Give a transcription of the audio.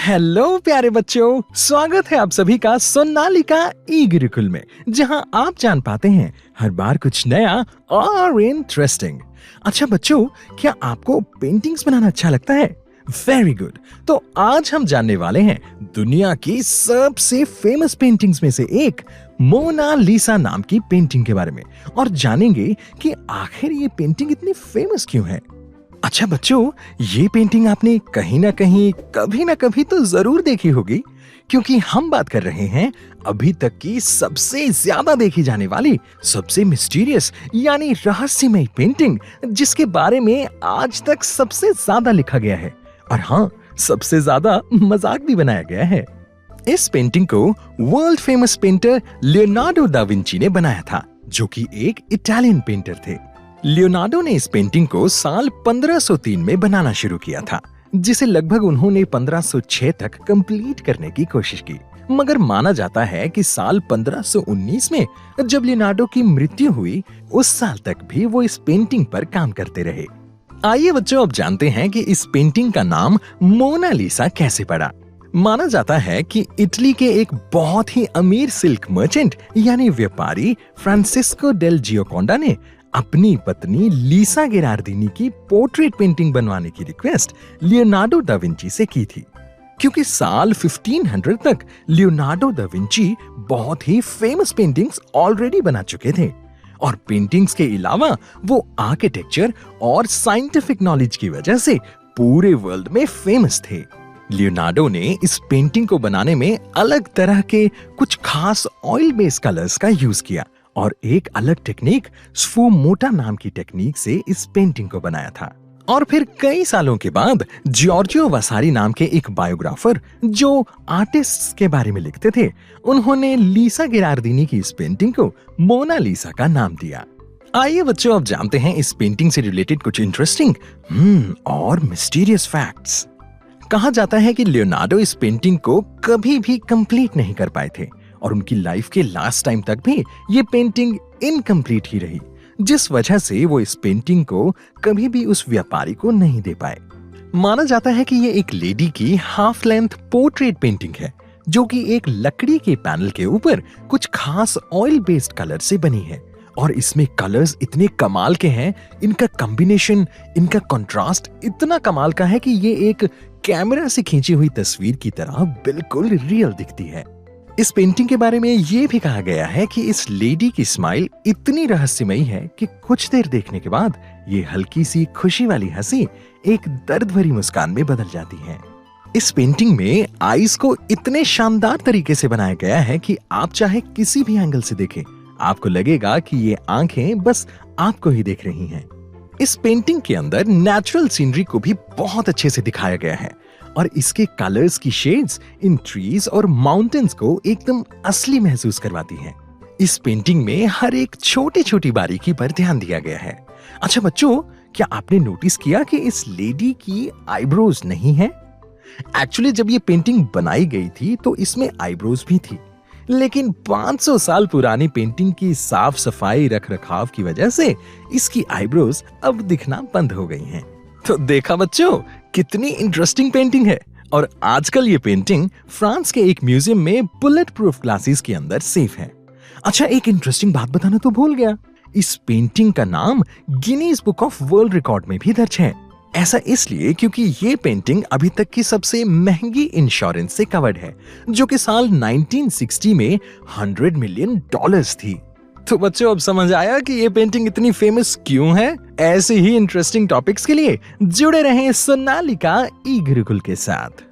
Hello प्यारे बच्चों, स्वागत है आप सभी का सोनालिका ई गुरुकुल में, जहां आप जान पाते हैं हर बार कुछ नया और इंटरेस्टिंग। अच्छा बच्चों, क्या आपको पेंटिंग्स बनाना अच्छा लगता है? Very good. तो आज हम जानने वाले हैं दुनिया की सबसे फेमस पेंटिंग्स में से एक मोनालिसा नाम की पेंटिंग के बारे में, और जानेंगे कि आखिर ये पेंटिंग इतनी फेमस क्यों है। अच्छा बच्चों, ये पेंटिंग आपने कहीं ना कहीं कभी ना कभी तो जरूर देखी होगी, क्योंकि हम बात कर रहे हैं अभी तक की सबसे ज्यादा देखी जाने वाली, सबसे मिस्टीरियस यानी रहस्यमय पेंटिंग, जिसके बारे में आज तक सबसे ज्यादा लिखा गया है, और हाँ, सबसे ज्यादा मजाक भी बनाया गया है। इस पेंटिंग को world famous painter Leonardo da Vinci ने बनाया था, जो कि एक इटालियन पेंटर थे। लियोनार्डो ने इस पेंटिंग को साल 1503 में बनाना शुरू किया था, जिसे लगभग उन्होंने 1506 तक कंप्लीट करने की कोशिश की। मगर माना जाता है कि साल 1519 में जब लियोनार्डो की मृत्यु हुई, उस साल तक भी वो इस पेंटिंग पर काम करते रहे। आइए बच्चों, अब जानते हैं कि इस पेंटिंग का नाम मोनालिसा कैसे पड़ा। माना जाता है कि इटली के एक बहुत ही अमीर सिल्क मर्चेंट यानी व्यापारी फ्रांसिस्को डेल जियोकोंडा ने अपनी पत्नी लीसा गेरार्डिनी की पोर्ट्रेट पेंटिंग बनवाने की रिक्वेस्ट लियोनार्डो दा विंची से की थी, क्योंकि साल 1500 तक लियोनार्डो दा विंची बहुत ही फेमस पेंटिंग्स ऑलरेडी बना चुके थे, और पेंटिंग्स के अलावा वो आर्किटेक्चर और साइंटिफिक नॉलेज की वजह से पूरे वर्ल्ड में फेमस थे। लियोनार्डो ने इस पेंटिंग को बनाने में अलग तरह के कुछ खास ऑयल बेस्ड कलर्स का यूज किया, और एक अलग टेक्निक स्फुमोटा नाम की टेक्निक से इस पेंटिंग को बनाया था। और फिर कई सालों के बाद जॉर्जियो वासारी नाम के एक बायोग्राफर, जो आर्टिस्ट्स के बारे में लिखते थे, उन्होंने लीसा गेरार्डिनी की इस पेंटिंग को मोनालिसा का नाम दिया। आइए बच्चों, अब जानते हैं इस पेंटिंग से रिलेटेड कुछ इंटरेस्टिंग और मिस्टीरियस फैक्ट्स। कहा जाता है कि लियोनार्डो इस पेंटिंग को कभी भी कंप्लीट नहीं कर पाए थे, और उनकी लाइफ के लास्ट टाइम तक भी ये पेंटिंग इनकम्प्लीट ही रही, जिस वजह से वो इस पेंटिंग को कभी भी उस व्यापारी को नहीं दे पाए। माना जाता है कि ये एक लेडी की हाफ लेंथ पोर्ट्रेट पेंटिंग है, जो कि एक लकड़ी के पैनल के ऊपर कुछ खास ऑयल बेस्ड कलर से बनी है, और इसमें कलर्स इतने कमाल के हैं, इनका कॉम्बिनेशन, इनका कंट्रास्ट इतना कमाल का है कि ये एक कैमरा से खींची हुई तस्वीर की तरह बिल्कुल रियल दिखती है। इस पेंटिंग के बारे में ये भी कहा गया है कि इस लेडी की स्माइल इतनी रहस्यमयी है कि कुछ देर देखने के बाद ये हल्की सी खुशी वाली हंसी एक दर्द भरी मुस्कान में बदल जाती है। इस पेंटिंग में आईज को इतने शानदार तरीके से बनाया गया है कि आप चाहे किसी भी एंगल से देखें, आपको लगेगा कि ये आंखें बस आपको ही देख रही हैं। इस पेंटिंग के अंदर नेचुरल सीनरी को भी बहुत अच्छे से दिखाया गया है, और इसके कलर्स की शेड्स इन ट्रीज और माउंटेन्स को एकदम असली महसूस करवाती हैं। इस पेंटिंग में हर एक छोटी छोटी बारीकी पर ध्यान दिया गया है। अच्छा बच्चों, क्या आपने नोटिस किया कि इस लेडी की आईब्रोज नहीं है? एक्चुअली जब ये पेंटिंग बनाई गई थी तो इसमें आईब्रोज भी थी, लेकिन 500 साल पुरानी पेंटिंग की साफ सफाई रख रखाव की वजह से इसकी आईब्रोज अब दिखना बंद हो गई हैं। तो देखा बच्चों, कितनी इंटरेस्टिंग पेंटिंग है। और आजकल ये पेंटिंग फ्रांस के एक म्यूजियम में बुलेट प्रूफ ग्लासेस के अंदर सेफ है। अच्छा, एक इंटरेस्टिंग बात बताना तो भूल गया, इस पेंटिंग का नाम Guinness book of world record में भी दर्ज है। ऐसा इसलिए क्योंकि ये पेंटिंग अभी तक की सबसे महंगी इंश्योरेंस से कवर्ड है, जो कि साल 1960 में $100 मिलियन थी। तो बच्चों, अब समझ आया कि ये पेंटिंग इतनी फेमस क्यों है? ऐसे ही इंटरेस्टिंग टॉपिक्स के लिए जुड़े रहें सोनालिका ई गुरुकुल के साथ।